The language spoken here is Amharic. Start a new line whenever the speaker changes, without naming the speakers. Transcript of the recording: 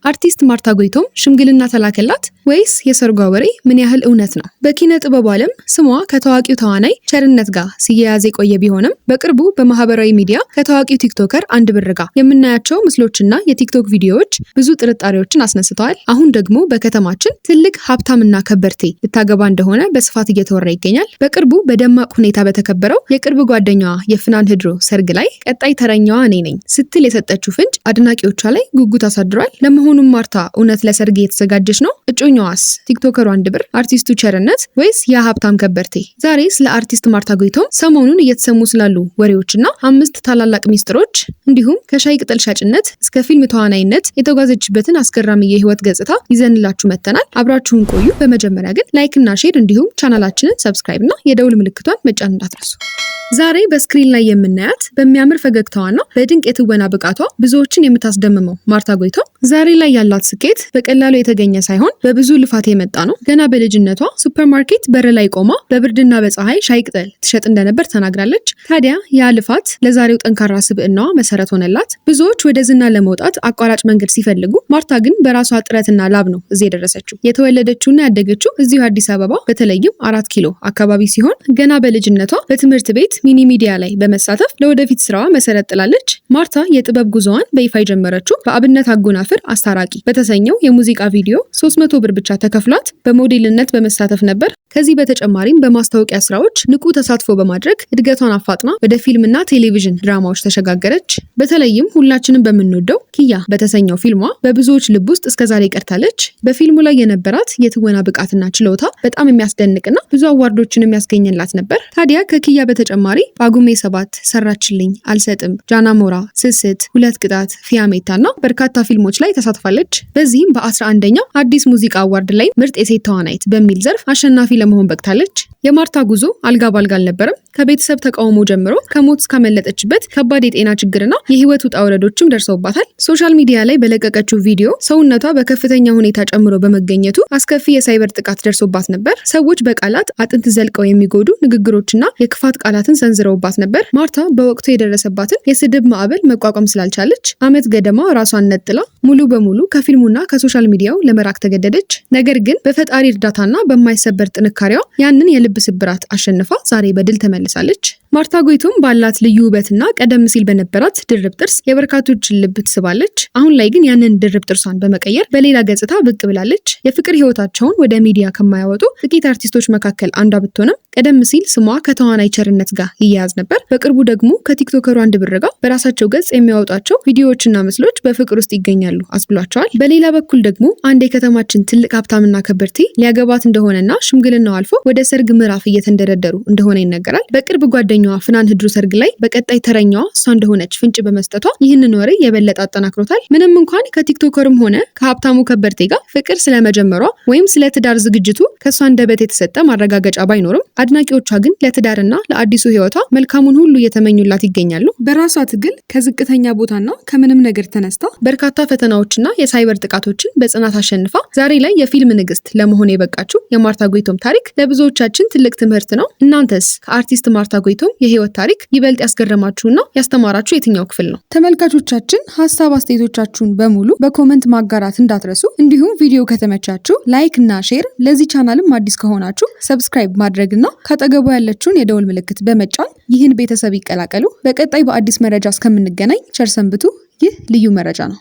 አርቲስት ማርታ ጎይቶም ሽምግልና ተላከላት ወይስ የሰርጓ ወሬ ምን ያህል እውነት ነው? በኪነ ጥበቡ ዓለም ስሟ ከታዋቂው ተዋናይ ቸርነት ጋር ሲያያዝ የቆየ ቢሆንም በቅርቡ በማህበራዊ ሚዲያ ከታዋቂው ቲክቶከር አንድ ብር ጋር የምናያቸው ምስሎችና የቲክቶክ ቪዲዮዎች ብዙ ጥርጣሬዎችን አስነስተዋል። አሁን ደግሞ በከተማችን ትልቅ ሀብታምና ከበርቴ ልታገባ እንደሆነ በስፋት እየተወራ ይገኛል። በቅርቡ በደማቅ ሁኔታ በተከበረው የቅርብ ጓደኛዋ የፍናን ህድሮ ሰርግ ላይ ቀጣይ ተረኛዋ እኔ ነኝ ስትል የሰጠችው ፍንጭ አድናቂዎቿ ላይ ጉጉት አሳድሯል። ለመሆኑም ማርታ እውነት ለሰርግ የተዘጋጀች ነው? እጮኛዋስ ቲክቶከሩ አንድ ብር፣ አርቲስቱ ቸርነት ወይስ ያ ሀብታም ከበርቴ? ዛሬ ስለ አርቲስት ማርታ ጎይቶም ሰሞኑን እየተሰሙ ስላሉ ወሬዎችና 5 ታላላቅ ሚስጥሮች እንዲሁም ከሻይ ቅጠል ሻጭነት እስከ ፊልም ተዋናይነት የተጓዘችበትን አስገራሚ የህይወት ገጽታ ይዘንላችሁ መጥተናል። አብራችሁን ቆዩ። በመጀመሪያ ግን ላይክ እና ሼር እንዲሁም ቻናላችንን ሰብስክራይብ እና የደውል ምልክቷን መጫን እንዳትረሱ። ዛሬ በስክሪን ላይ የምናያት በሚያምር ፈገግታዋና በድንቅ የትወና ብቃቷ ብዙዎችን የምታስደምመው ማርታ ጎይቶም ዛሬ ላይ ያላት ስኬት በቀላሉ የተገኘ ሳይሆን በብዙ ልፋት የመጣ ነው። ገና በልጅነቷ ሱፐርማርኬት በር ላይ ቆማ በብርድና በፀሐይ ሻይ ቅጠል ትሸጥ እንደነበር ተናግራለች። ታዲያ ያ ልፋት ለዛሬው ጠንካራ ስብዕናዋ መሰረት ሆነላት። ብዙዎች ወደ ዝና ለመውጣት አቋራጭ መንገድ ሲፈልጉ፣ ማርታ ግን በራሷ ጥረትና ላብ ነው እዚህ የደረሰችው። የተወለደችውና ያደገችው እዚሁ አዲስ አበባ በተለይም 4 ኪሎ አካባቢ ሲሆን ገና በልጅነቷ በትምህርት ቤት ሚኒ ሚዲያ ላይ በመሳተፍ ለወደፊት ስራዋ መሰረት ጥላለች። ማርታ የጥበብ ጉዞዋን በይፋ የጀመረችው በአብነት አጎናፍር አስታራቂ በተሰኘው የሙዚቃ ቪዲዮ 300 ብር ብቻ ተከፍሏት በሞዴልነት በመሳተፍ ነበር። ከዚህ በተጨማሪም በማስታወቂያ ስራዎች ንቁ ተሳትፎ በማድረግ እድገቷን አፋጥና ወደ ፊልምና ቴሌቪዥን ድራማዎች ተሸጋገረች። በተለይም ሁላችንም በምንወደው ኪያ በተሰኘው ፊልሟ በብዙዎች ልብ ውስጥ እስከዛሬ ቀርታለች። በፊልሙ ላይ የነበራት የትወና ብቃትና ችሎታ በጣም የሚያስደንቅና ብዙ አዋርዶችን የሚያስገኝላት ነበር። ታዲያ ከኪያ በተጨማሪ ጳጉሜ 7፣ ሰራችልኝ፣ አልሰጥም፣ ጃና ሞራ፣ ስስት፣ 2 ቅጣት፣ ፊያሜታና በርካታ ፊልሞች ላይ ተሳትፋለች። በዚህም በ11ኛው አዲስ ሙዚቃ አዋርድ ላይ ምርጥ የሴት ተዋናይት በሚል ዘርፍ አሸናፊ ለመሆን በቅታለች። የማርታ ጉዞ አልጋ ባልጋ አልነበረም። ከቤተሰብ ተቃውሞ ጀምሮ ከሞት እስካመለጠችበት ከባድ የጤና ችግርና የህይወት ውጣ ውረዶችም ደርሰውባታል። ሶሻል ሚዲያ ላይ በለቀቀችው ቪዲዮ ሰውነቷ በከፍተኛ ሁኔታ ጨምሮ በመገኘቱ አስከፊ የሳይበር ጥቃት ደርሶባት ነበር። ሰዎች በቃላት አጥንት ዘልቀው የሚጎዱ ንግግሮችና የክፋት ቃላትን ሰንዝረውባት ነበር። ማርታ በወቅቱ የደረሰባትን የስድብ ማዕበል መቋቋም ስላልቻለች ዓመት ገደማ ራሷን ነጥላ ሙሉ በሙሉ ከፊልሙና ከሶሻል ሚዲያው ለመራቅ ተገደደች። ነገር ግን በፈጣሪ እርዳታና በማይሰበር ጥንካሬዋ ያንን የልብ ስብራት አሸንፋ ዛሬ በድል ተመልሳለች። ማርታ ጎይቶም ባላት ልዩ ውበትና ቀደም ሲል በነበራት ድርብ ጥርስ የበርካቶችን ልብ ትስባለች። አሁን ላይ ግን ያንን ድርብ ጥርሷን በመቀየር በሌላ ገጽታ ብቅ ብላለች። የፍቅር ህይወታቸውን ወደ ሚዲያ ከማያወጡ ጥቂት አርቲስቶች መካከል አንዷ ብትሆንም ቀደም ሲል ስሟ ከተዋናይ ቸርነት ጋር ይያያዝ ነበር። በቅርቡ ደግሞ ከቲክቶከሩ አንድ ብር ጋር በራሳቸው ገጽ የሚያወጧቸው ቪዲዮዎችና ምስሎች በፍቅር ውስጥ ይገኛሉ አስብሏቸዋል። በሌላ በኩል ደግሞ አንድ የከተማችን ትልቅ ሀብታምና ከበርቴ ሊያገባት እንደሆነና ሽምግልናው አልፎ ወደ ሰርግ ምዕራፍ እየተንደረደሩ እንደሆነ ይነገራል። በቅርብ ጓደኛዋ ፍናን ህድሩ ሰርግ ላይ በቀጣይ ተረኛዋ እሷ እንደሆነች ፍንጭ በመስጠቷ ይህንን ወሬ የበለጠ አጠናክሮታል። ምንም እንኳን ከቲክቶከርም ሆነ ከሀብታሙ ከበርቴ ጋር ፍቅር ስለመጀመሯ ወይም ስለ ትዳር ዝግጅቱ ከእሷ አንደበት የተሰጠ ማረጋገጫ ባይኖርም አድናቂዎቿ ግን ለትዳርና ለአዲሱ ህይወቷ መልካሙን ሁሉ እየተመኙላት ይገኛሉ። በራሷ ትግል ከዝቅተኛ ቦታና ከምንም ነገር ተነስታ በርካታ ፈተናዎችና የሳይበር ጥቃቶችን በጽናት አሸንፋ ዛሬ ላይ የፊልም ንግስት ለመሆን የበቃችው የማርታ ጎይቶም ታሪክ ለብዙዎቻችን ትልቅ ትምህርት ነው። እናንተስ ከአርቲስት ማርታ ጎይቶም የህይወት ታሪክ ይበልጥ ያስገረማችሁና ያስተማራችሁ የትኛው ክፍል ነው? ተመልካቾቻችን ሀሳብ አስተያየቶቻችሁን በሙሉ በኮመንት ማጋራት እንዳትረሱ። እንዲሁም ቪዲዮ ከተመቻችሁ ላይክ እና ሼር፣ ለዚህ ቻናልም አዲስ ከሆናችሁ ሰብስክራይብ ማድረግና ካጠገቡ ያለችውን የደውል ምልክት በመጫን ይህን ቤተሰብ ይቀላቀሉ። በቀጣይ በአዲስ መረጃ እስከምንገናኝ ቸር ሰንብቱ። ይህ ልዩ መረጃ ነው።